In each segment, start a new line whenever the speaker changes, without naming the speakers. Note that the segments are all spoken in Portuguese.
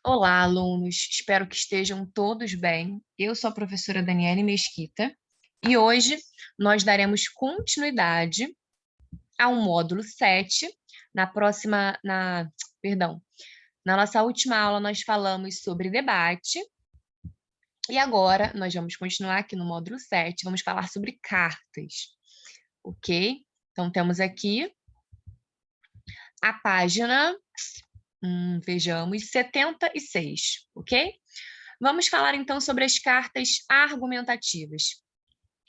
Olá, alunos. Espero que estejam todos bem. Eu sou a professora Daniele Mesquita e hoje nós daremos continuidade ao módulo 7. Perdão, na nossa última aula nós falamos sobre debate e agora nós vamos continuar aqui no módulo 7. Vamos falar sobre cartas, ok? Então temos aqui a página, vejamos, 76, ok? Vamos falar então sobre as cartas argumentativas.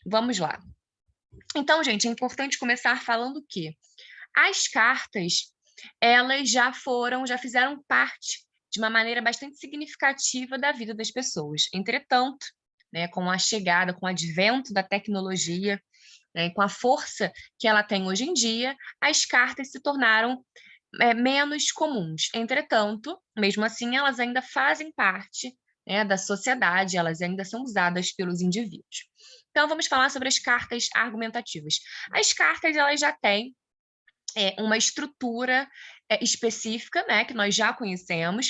Vamos lá. Então, gente, é importante começar falando que as cartas, elas já fizeram parte de uma maneira bastante significativa da vida das pessoas. Entretanto, né, com a chegada, com o advento da tecnologia, né, com a força que ela tem hoje em dia, as cartas se tornaram menos comuns. Entretanto, mesmo assim, elas ainda fazem parte, né, da sociedade, elas ainda são usadas pelos indivíduos. Então, vamos falar sobre as cartas argumentativas. As cartas, elas já têm uma estrutura específica, né, que nós já conhecemos.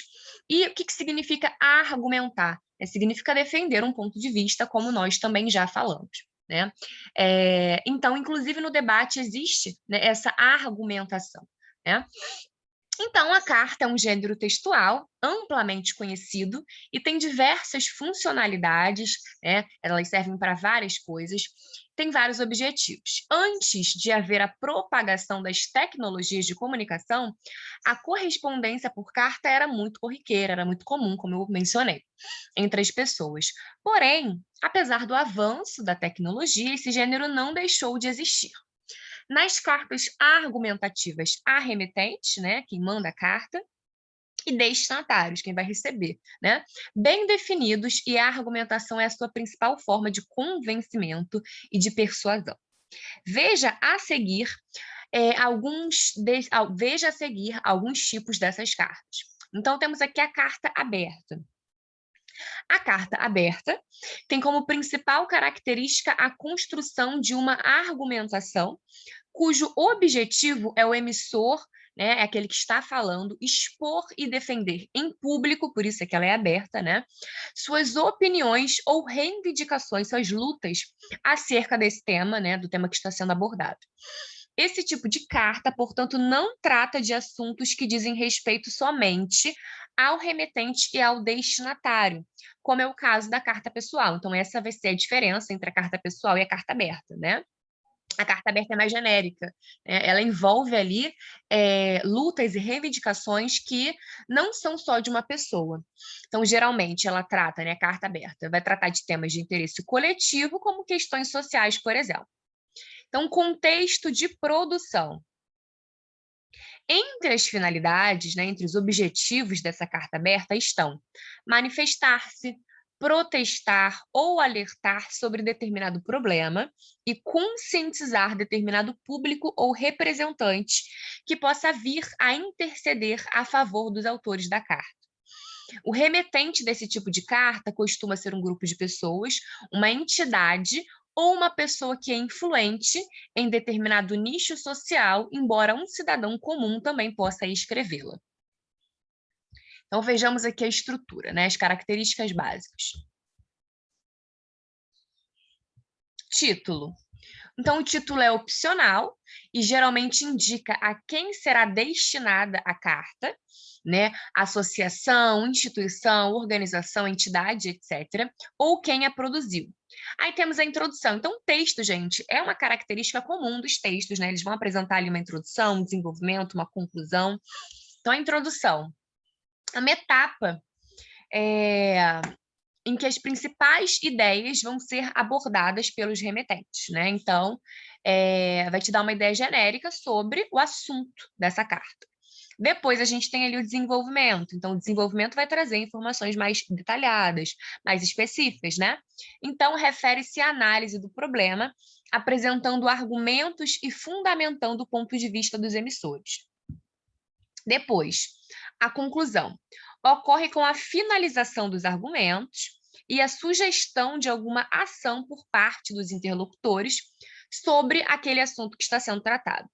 E o que significa argumentar? Significa defender um ponto de vista, como nós também já falamos. Né? Então, inclusive no debate existe, né, essa argumentação. Né? Então, a carta é um gênero textual amplamente conhecido e tem diversas funcionalidades, né? Elas servem para várias coisas, tem vários objetivos. Antes de haver a propagação das tecnologias de comunicação, a correspondência por carta era muito corriqueira, era muito comum, como eu mencionei, entre as pessoas. Porém, apesar do avanço da tecnologia, esse gênero não deixou de existir. Nas cartas argumentativas, há remetente, né, quem manda a carta, e destinatários, quem vai receber, né? Bem definidos, e a argumentação é a sua principal forma de convencimento e de persuasão. Veja a seguir alguns tipos dessas cartas. Então, temos aqui a carta aberta. A carta aberta tem como principal característica a construção de uma argumentação cujo objetivo é o emissor, né, é aquele que está falando, expor e defender em público, por isso é que ela é aberta, né, suas opiniões ou reivindicações, suas lutas acerca desse tema, né, do tema que está sendo abordado. Esse tipo de carta, portanto, não trata de assuntos que dizem respeito somente ao remetente e ao destinatário, como é o caso da carta pessoal. Então, essa vai ser a diferença entre a carta pessoal e a carta aberta, né? A carta aberta é mais genérica, né? Ela envolve ali lutas e reivindicações que não são só de uma pessoa. Então, geralmente, ela trata, né, a carta aberta, vai tratar de temas de interesse coletivo, como questões sociais, por exemplo. Então, contexto de produção. Entre as finalidades, né, entre os objetivos dessa carta aberta estão manifestar-se, protestar ou alertar sobre determinado problema e conscientizar determinado público ou representante que possa vir a interceder a favor dos autores da carta. O remetente desse tipo de carta costuma ser um grupo de pessoas, uma entidade ou uma pessoa que é influente em determinado nicho social, embora um cidadão comum também possa escrevê-la. Então, vejamos aqui a estrutura, né? As características básicas. Título. Então, o título é opcional e geralmente indica a quem será destinada a carta, né? Associação, instituição, organização, entidade, etc., ou quem a produziu. Aí temos a introdução. Então, o texto, gente, é uma característica comum dos textos, né? Eles vão apresentar ali uma introdução, um desenvolvimento, uma conclusão. Então, a introdução. Uma etapa em que as principais ideias vão ser abordadas pelos remetentes, né? Então, vai te dar uma ideia genérica sobre o assunto dessa carta. Depois a gente tem ali o desenvolvimento. Então, o desenvolvimento vai trazer informações mais detalhadas, mais específicas, né? Então, refere-se à análise do problema, apresentando argumentos e fundamentando o ponto de vista dos emissores. Depois, a conclusão. Ocorre com a finalização dos argumentos e a sugestão de alguma ação por parte dos interlocutores sobre aquele assunto que está sendo tratado.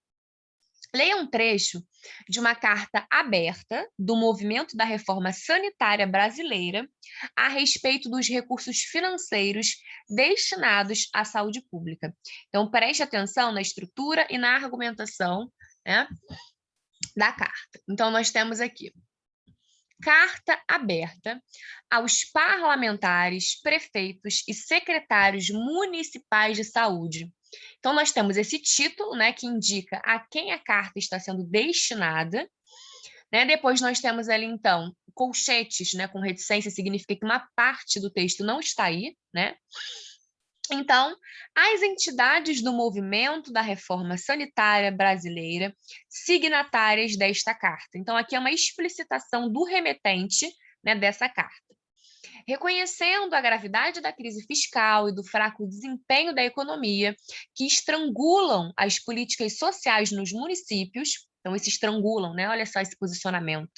Leia um trecho de uma carta aberta do Movimento da Reforma Sanitária Brasileira a respeito dos recursos financeiros destinados à saúde pública. Então, preste atenção na estrutura e na argumentação, né, da carta. Então, nós temos aqui carta aberta aos parlamentares, prefeitos e secretários municipais de saúde. Então, nós temos esse título, né, que indica a quem a carta está sendo destinada, né? Depois nós temos ali, então, colchetes, né, com reticência, significa que uma parte do texto não está aí, né? Então, as entidades do movimento da reforma sanitária brasileira, signatárias desta carta. Então, aqui é uma explicitação do remetente, né, dessa carta. Reconhecendo a gravidade da crise fiscal e do fraco desempenho da economia, que estrangulam as políticas sociais nos municípios, então, esse estrangulam, né? Olha só esse posicionamento.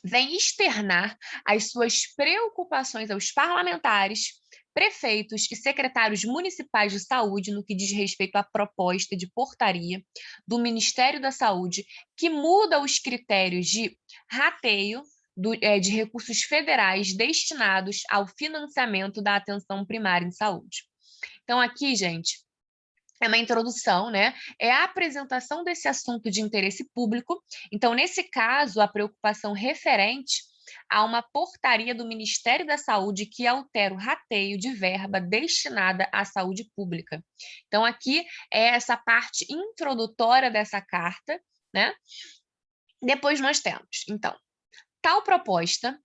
Vem externar as suas preocupações aos parlamentares, prefeitos e secretários municipais de saúde no que diz respeito à proposta de portaria do Ministério da Saúde, que muda os critérios de rateio de recursos federais destinados ao financiamento da atenção primária em saúde. Então, aqui, gente, é uma introdução, né? É a apresentação desse assunto de interesse público. Então, nesse caso, a preocupação referente a uma portaria do Ministério da Saúde que altera o rateio de verba destinada à saúde pública. Então, aqui é essa parte introdutória dessa carta, né? Depois nós temos, então, tal proposta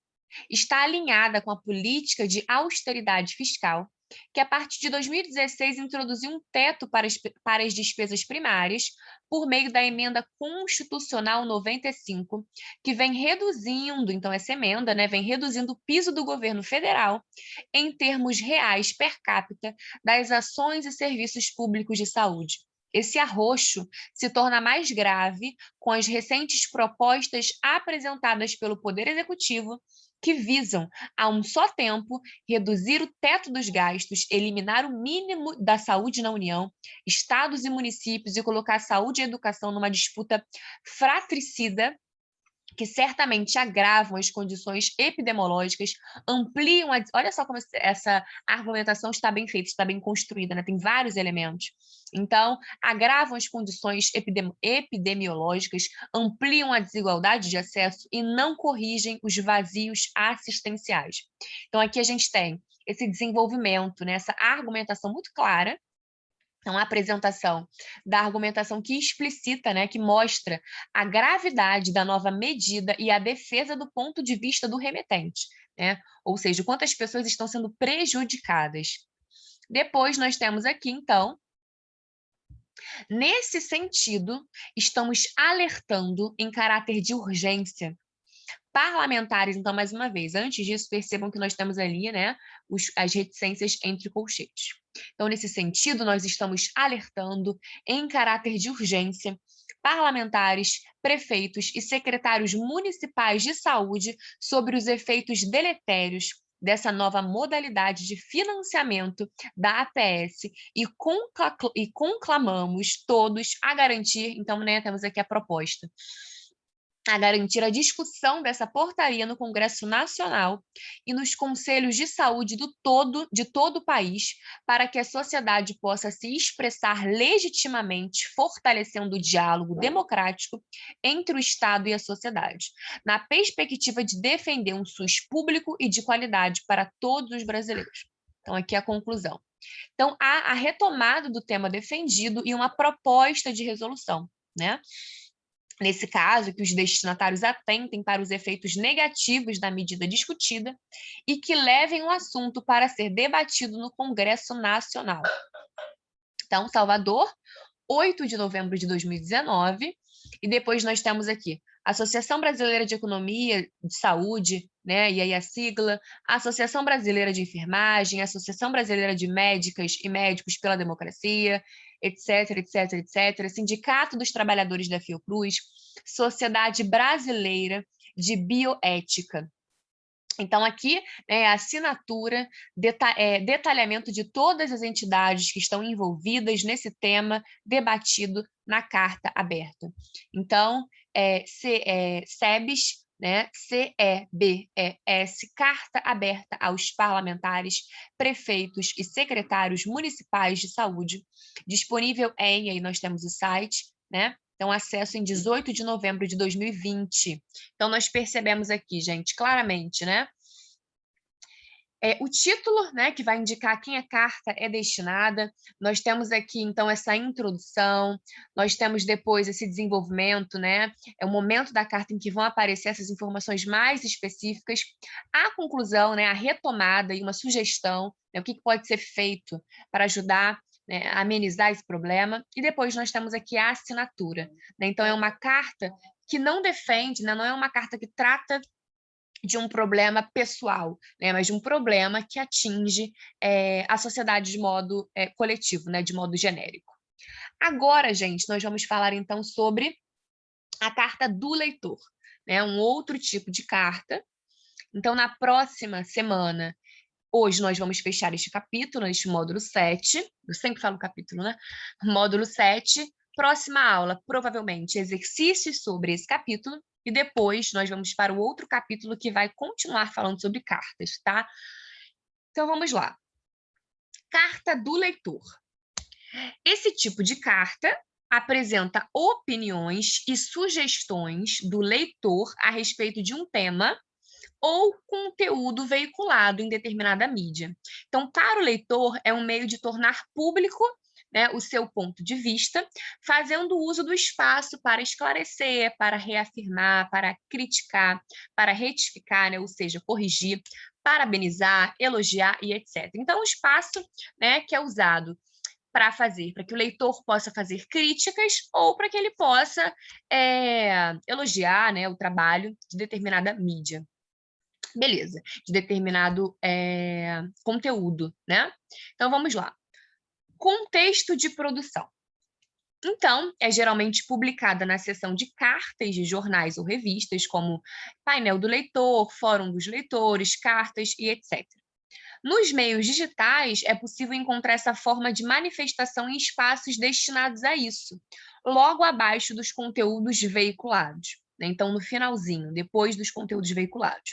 está alinhada com a política de austeridade fiscal, que a partir de 2016 introduziu um teto para as despesas primárias por meio da emenda constitucional 95, que vem reduzindo, então essa emenda, né, vem reduzindo o piso do governo federal em termos reais per capita das ações e serviços públicos de saúde. Esse arroxo se torna mais grave com as recentes propostas apresentadas pelo Poder Executivo que visam, a um só tempo, reduzir o teto dos gastos, eliminar o mínimo da saúde na União, estados e municípios e colocar a saúde e a educação numa disputa fratricida que certamente agravam as condições epidemiológicas, ampliam a... Olha só como essa argumentação está bem feita, está bem construída, né? Tem vários elementos. Então, agravam as condições epidemiológicas, ampliam a desigualdade de acesso e não corrigem os vazios assistenciais. Então, aqui a gente tem esse desenvolvimento, né? Essa argumentação muito clara. Então, a apresentação da argumentação que explicita, né, que mostra a gravidade da nova medida e a defesa do ponto de vista do remetente, né? Ou seja, quantas pessoas estão sendo prejudicadas. Depois, nós temos aqui, então, nesse sentido, estamos alertando em caráter de urgência parlamentares, então, mais uma vez, antes disso, percebam que nós temos ali, né, as reticências entre colchetes. Então, nesse sentido, nós estamos alertando em caráter de urgência parlamentares, prefeitos e secretários municipais de saúde sobre os efeitos deletérios dessa nova modalidade de financiamento da APS e conclamamos todos a garantir, então, né, temos aqui a proposta, a garantir a discussão dessa portaria no Congresso Nacional e nos conselhos de saúde de todo o país, para que a sociedade possa se expressar legitimamente, fortalecendo o diálogo democrático entre o Estado e a sociedade, na perspectiva de defender um SUS público e de qualidade para todos os brasileiros. Então, aqui é a conclusão. Então, há a retomada do tema defendido e uma proposta de resolução, né? Nesse caso, que os destinatários atentem para os efeitos negativos da medida discutida e que levem o assunto para ser debatido no Congresso Nacional. Então, Salvador, 8 de novembro de 2019, e depois nós temos aqui a Associação Brasileira de Economia de Saúde, né, e aí a sigla, a Associação Brasileira de Enfermagem, a Associação Brasileira de Médicas e Médicos pela Democracia, etc, etc, etc, Sindicato dos Trabalhadores da Fiocruz, Sociedade Brasileira de Bioética. Então, aqui, né, a assinatura, detalhamento de todas as entidades que estão envolvidas nesse tema debatido na carta aberta. Então, SEBES, né, CEBES, carta aberta aos parlamentares, prefeitos e secretários municipais de saúde, disponível aí nós temos o site, né? Então, acesso em 18 de novembro de 2020. Então, nós percebemos aqui, gente, claramente, né? O título, né, que vai indicar a quem a carta é destinada. Nós temos aqui, então, essa introdução, nós temos depois esse desenvolvimento, né? É o momento da carta em que vão aparecer essas informações mais específicas, a conclusão, né, a retomada e uma sugestão, né, o que pode ser feito para ajudar, né, a amenizar esse problema, e depois nós temos aqui a assinatura, né? Então, é uma carta que não defende, né, não é uma carta que trata de um problema pessoal, né, mas de um problema que atinge a sociedade de modo coletivo, né, de modo genérico. Agora, gente, nós vamos falar então sobre a carta do leitor, né, um outro tipo de carta. Então, na próxima semana, hoje nós vamos fechar este capítulo, este módulo 7, eu sempre falo capítulo, né? Módulo 7, próxima aula, provavelmente exercícios sobre esse capítulo, e depois nós vamos para o outro capítulo que vai continuar falando sobre cartas, tá? Então vamos lá. Carta do leitor. Esse tipo de carta apresenta opiniões e sugestões do leitor a respeito de um tema ou conteúdo veiculado em determinada mídia. Então, para o leitor, é um meio de tornar público, né, o seu ponto de vista, fazendo uso do espaço para esclarecer, para reafirmar, para criticar, para retificar, né, ou seja, corrigir, parabenizar, elogiar e etc. Então, o espaço, né, que é usado para que o leitor possa fazer críticas ou para que ele possa elogiar, né, o trabalho de determinada mídia. Beleza, de determinado conteúdo, né? Então, vamos lá. Contexto de produção. Então, é geralmente publicada na seção de cartas de jornais ou revistas, como Painel do Leitor, Fórum dos Leitores, cartas e etc. Nos meios digitais, é possível encontrar essa forma de manifestação em espaços destinados a isso, logo abaixo dos conteúdos veiculados. Então, no finalzinho, depois dos conteúdos veiculados.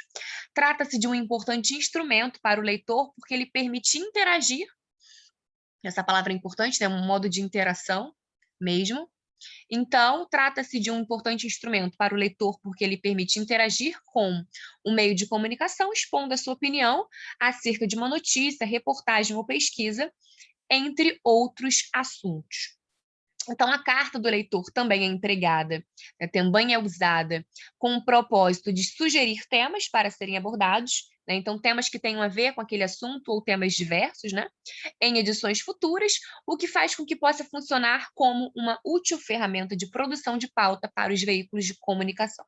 Trata-se de um importante instrumento para o leitor, porque ele permite interagir, essa palavra é importante, né? Um modo de interação mesmo. Então, trata-se de um importante instrumento para o leitor, porque ele permite interagir com um meio de comunicação, expondo a sua opinião acerca de uma notícia, reportagem ou pesquisa, entre outros assuntos. Então, a carta do leitor também é empregada, né, também é usada com o propósito de sugerir temas para serem abordados, né, então temas que tenham a ver com aquele assunto ou temas diversos, né, em edições futuras, o que faz com que possa funcionar como uma útil ferramenta de produção de pauta para os veículos de comunicação.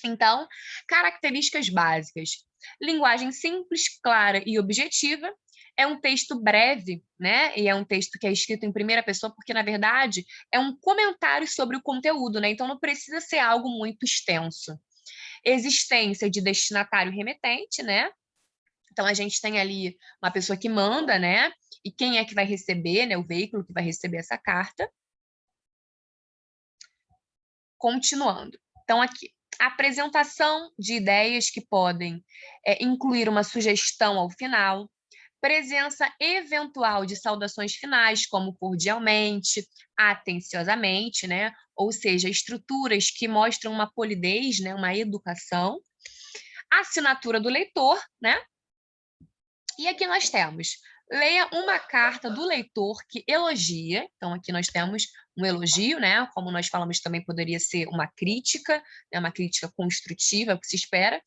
Então, características básicas. Linguagem simples, clara e objetiva. É um texto breve, né? E é um texto que é escrito em primeira pessoa, porque, na verdade, é um comentário sobre o conteúdo, né? Então, não precisa ser algo muito extenso. Existência de destinatário remetente, né? Então, a gente tem ali uma pessoa que manda, né? E quem é que vai receber, né? O veículo que vai receber essa carta. Continuando. Então, aqui, apresentação de ideias que podem incluir uma sugestão ao final, presença eventual de saudações finais, como cordialmente, atenciosamente, né? Ou seja, estruturas que mostram uma polidez, né? Uma educação, assinatura do leitor, né? E aqui nós temos, leia uma carta do leitor que elogia. Então, aqui nós temos um elogio, né? Como nós falamos, também poderia ser uma crítica, né? Uma crítica construtiva, é o que se espera.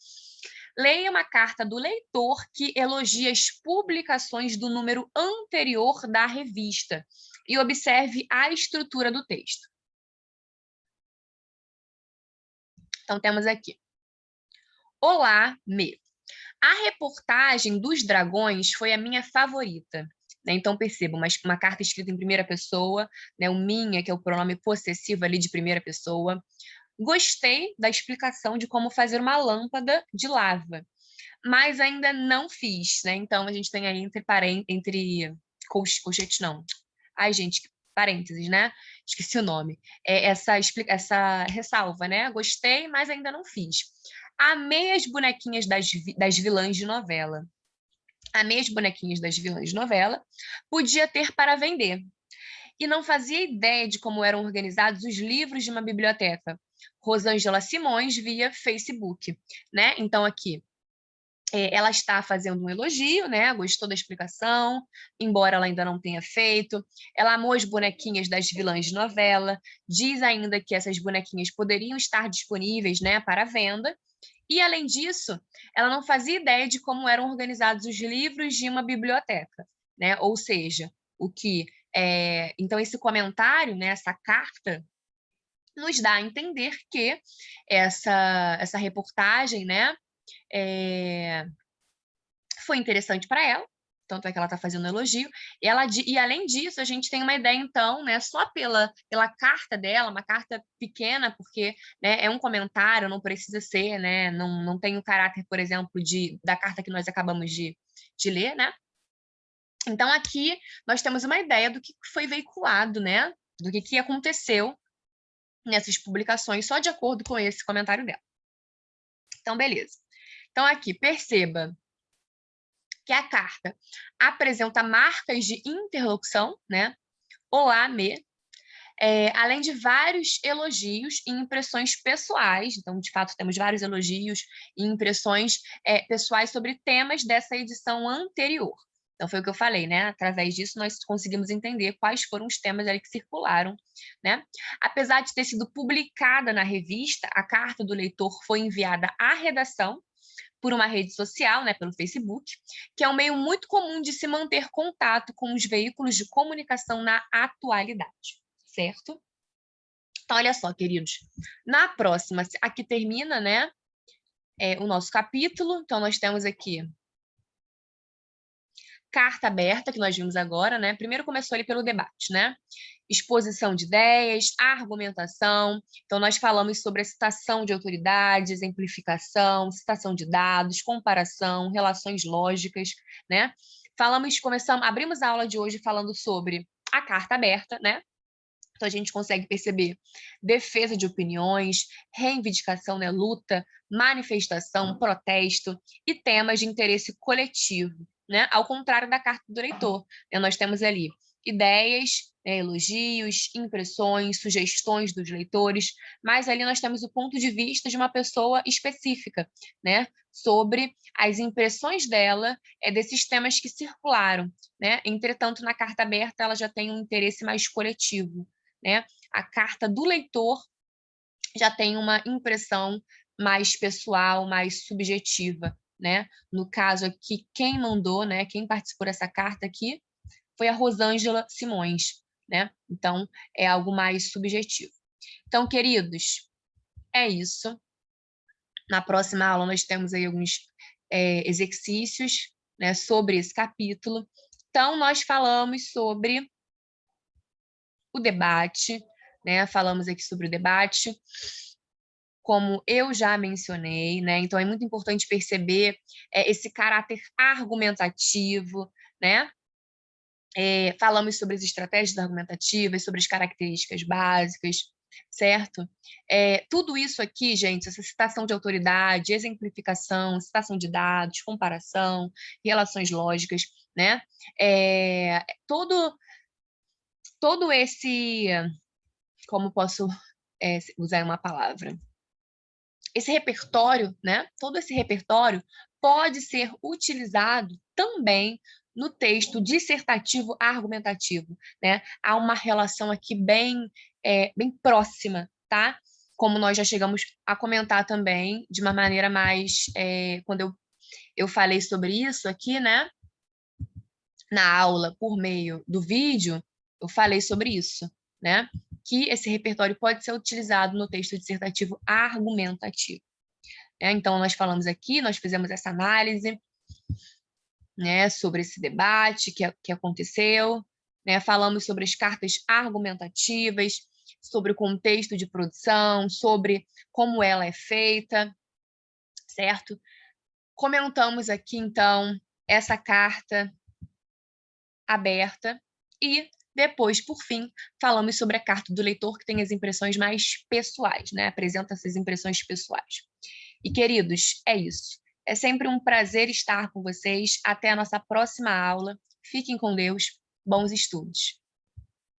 Leia uma carta do leitor que elogia as publicações do número anterior da revista e observe a estrutura do texto. Então, temos aqui. Olá, me. A reportagem dos dragões foi a minha favorita. Né? Então, perceba, uma carta escrita em primeira pessoa, né? O minha, que é o pronome possessivo ali de primeira pessoa. Gostei da explicação de como fazer uma lâmpada de lava. mas ainda não fiz, né? Então, a gente tem aí entre colchetes, não. Ai, gente, parênteses, né? Esqueci o nome. Essa ressalva, né? Gostei, mas ainda não fiz. Amei as bonequinhas das vilãs de novela. Amei as bonequinhas das vilãs de novela. Podia ter para vender. E não fazia ideia de como eram organizados os livros de uma biblioteca. Rosângela Simões via Facebook, né? Então, aqui, ela está fazendo um elogio, né? Gostou da explicação, embora ela ainda não tenha feito. Ela amou as bonequinhas das vilãs de novela, diz ainda que essas bonequinhas poderiam estar disponíveis, né, para venda. E, além disso, ela não fazia ideia de como eram organizados os livros de uma biblioteca, né? Ou seja, o que... então, esse comentário, né, essa carta, nos dá a entender que essa reportagem, né, foi interessante para ela, tanto é que ela está fazendo um elogio, e além disso, a gente tem uma ideia, então, né, só pela carta dela, uma carta pequena, porque, né, é um comentário, não precisa ser, né, não tem o caráter, por exemplo, da carta que nós acabamos de ler, né? Então, aqui nós temos uma ideia do que foi veiculado, né, do que aconteceu nessas publicações, só de acordo com esse comentário dela. Então, beleza. Então, aqui, perceba que a carta apresenta marcas de interlocução, né? Olá, me, além de vários elogios e impressões pessoais. Então, de fato, temos vários elogios e impressões pessoais sobre temas dessa edição anterior. Então, foi o que eu falei, né? Através disso, nós conseguimos entender quais foram os temas ali que circularam, né? Apesar de ter sido publicada na revista, a carta do leitor foi enviada à redação por uma rede social, né, pelo Facebook, que é um meio muito comum de se manter contato com os veículos de comunicação na atualidade, certo? Então, olha só, queridos, na próxima, aqui termina, né, o nosso capítulo, então nós temos aqui carta aberta, que nós vimos agora, né? Primeiro começou ali pelo debate, né? Exposição de ideias, argumentação. Então, nós falamos sobre a citação de autoridades, exemplificação, citação de dados, comparação, relações lógicas, né? Abrimos a aula de hoje falando sobre a carta aberta, né? Então, a gente consegue perceber defesa de opiniões, reivindicação, né, luta, manifestação, protesto e temas de interesse coletivo, né? Ao contrário da carta do eleitor, né? Nós temos ali ideias, né, elogios, impressões, sugestões dos leitores, mas ali nós temos o ponto de vista de uma pessoa específica, né? Sobre as impressões dela desses temas que circularam, né? Entretanto, na carta aberta, ela já tem um interesse mais coletivo, né? A carta do leitor já tem uma impressão mais pessoal, mais subjetiva, né? No caso aqui, quem mandou, né? Quem participou dessa carta aqui foi a Rosângela Simões, né? Então, é algo mais subjetivo. Então, queridos, é isso. Na próxima aula, nós temos aí alguns exercícios, né, sobre esse capítulo. Então, nós falamos sobre o debate, né? Falamos aqui sobre o debate, como eu já mencionei, né? Então é muito importante perceber esse caráter argumentativo, né? Falamos sobre as estratégias argumentativas, sobre as características básicas, certo? Tudo isso aqui, gente, essa citação de autoridade, exemplificação, citação de dados, comparação, relações lógicas, né? Todo esse, como posso usar uma palavra? Esse repertório, né? Todo esse repertório pode ser utilizado também no texto dissertativo argumentativo, né? Há uma relação aqui bem próxima, tá? Como nós já chegamos a comentar também de uma maneira mais quando eu falei sobre isso aqui, né? Na aula por meio do vídeo, eu falei sobre isso, né? Que esse repertório pode ser utilizado no texto dissertativo argumentativo. Então, nós falamos aqui, nós fizemos essa análise, né, sobre esse debate que aconteceu, né? Falamos sobre as cartas argumentativas, sobre o contexto de produção, sobre como ela é feita, certo? Comentamos aqui, então, essa carta aberta e depois, por fim, falamos sobre a carta do leitor, que tem as impressões mais pessoais, né? Apresenta essas impressões pessoais. E, queridos, é isso. É sempre um prazer estar com vocês. Até a nossa próxima aula. Fiquem com Deus. Bons estudos.